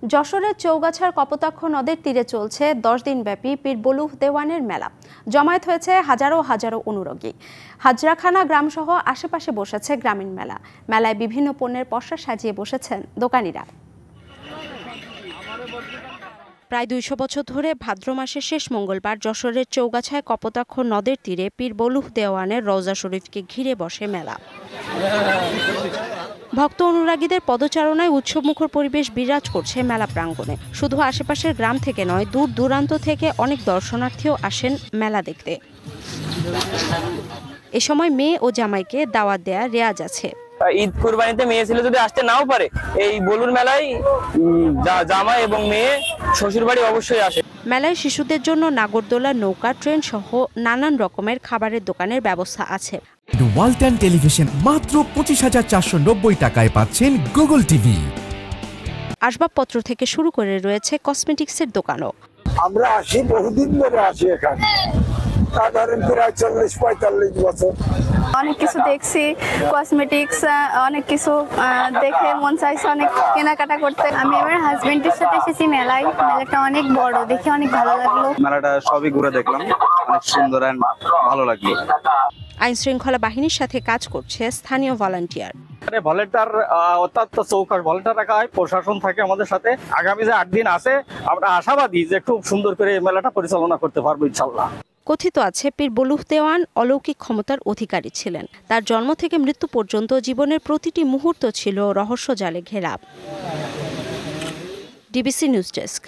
যশোরের চৌগাছার কপোতাক্ষ নদের তীরে চলছে 10 দিনব্যাপী পীর বলুহ দেওয়ানের মেলা। জমায়েত হয়েছে হাজারো হাজারো অনুরাগী। হাজরাখানা গ্রামসহ আশেপাশে বসেছে গ্রামীণ মেলা। মেলায় বিভিন্ন পণ্যের পসরা সাজিয়ে বসেছেন দোকানিরা। প্রায় 200 বছর ধরে ভাদ্র মাসের শেষ মঙ্গলবার যশোরের চৌগাছায় কপোতাক্ষ নদের তীরে পীর বলুহ দেওয়ানের রওজা শরীফকে ঘিরে বসে মেলা। ভক্ত অনুরাগীদের পদচারণায় উৎসবমুখর পরিবেশ বিরাজ করছে মেলা প্রাঙ্গণে। শুধু আশেপাশের গ্রাম থেকে নয়, দূর দূরান্ত থেকে অনেক দর্শনার্থীও আসেন মেলা দেখতে। এ সময় মেয়ে ও জামাইকে দাওয়াত দেয়া রেয়াজ আছে। ঈদ কুরবানিতে মেয়ে ছেলে যদি আসতে নাও পারে, এই বলুর মেলায় জামাই এবং মেয়ে শ্বশুর বাড়ি অবশ্যই আসে। মেলায় শিশুদের জন্য নাগরদোলা, নৌকা, ট্রেন সহ নানান রকমের খাবারের দোকানের ব্যবস্থা আছে। ওয়ালটন টেলিভিশন মাত্র 25,490 টাকায় পাচ্ছেন গুগল টিভি। আসবাবপত্র থেকে শুরু করে রয়েছে কসমেটিক্সের দোকানও। আমরা আসি, বহুদিন ধরে আসি এখানে, সাধারণ প্রায় 40-45 বছর। অনেক কিছু দেখছি, কসমেটিক্স অনেক কিছু দেখে মন চাইছে অনেক কেনাকাটা করতে। আমি আমার হাজবেন্ডের সাথে এসেছি মেলায়। মেলাটা অনেক বড়, দেখে অনেক ভালো লাগলো। মেলাটা সবই ঘুরে দেখলাম, অনেক সুন্দর আর ভালো লাগলো। আইন শৃঙ্খলা বাহিনীর সাথে কাজ করছে স্থানীয় ভলান্টিয়ার। ভলেন্টার অত্যন্ত চৌকাশ ভলেন্টার রাখা হয়, প্রশাসন থাকে আমাদের সাথে। আগামী যে 8 দিন আছে, আমরা আশাবাদী যে খুব সুন্দর করে মেলাটা পরিচালনা করতে পারবো ইনশাল্লাহ। কথিত আছে পীর বলুহ দেওয়ান অলৌকিক ক্ষমতার অধিকারী ছিলেন। তার জন্ম থেকে মৃত্যু পর্যন্ত জীবনের প্রতিটি মুহূর্ত ছিল রহস্যজালে ঘেরা। DBC news desk.